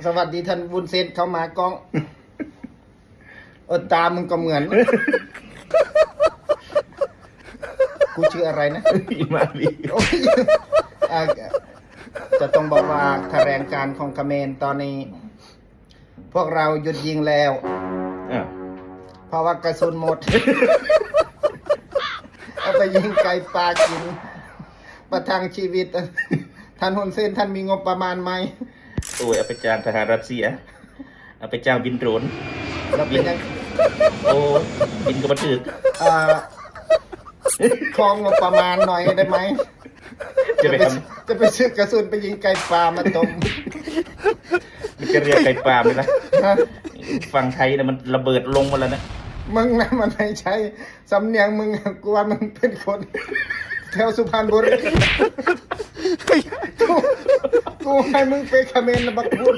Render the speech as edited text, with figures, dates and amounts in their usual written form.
สวัสดีท่านวุ้นเส้นเข้ามากล้องตามึงก็เหมือนกูชื่ออะไรนะมาลีโอ้ยจะต้องบอกว่าแถลงการของเขมรตอนนี้ พวกเราหยุดยิงแล้วเพราะว่ากระสุนหมดเอาไปยิงไก่ปลากินประทังชีวิตท่านฮุนเซนท่านมีงบประมาณไหมโอ้ยเอาไปจ้างทหารรัสเซียเอาไปจ้างบินโดรนแล้วเป็นยังโอ้บินก็มาถึกคลองงบประมาณหน่อยได้ไหมจะไปซื้อกระสุนไปยิงไก่ปลามาต้มมันจะเรียกไก่ปลาไหมล่ะฝั่งไทยนะมันระเบิดลงมาแล้วนะมึงนะมันไม่ใช่สำเนียงมึงกูว่ามึงเป็นคนแถวสุพรรณบุรีกูให้มึงไปเขมรนะบักพูด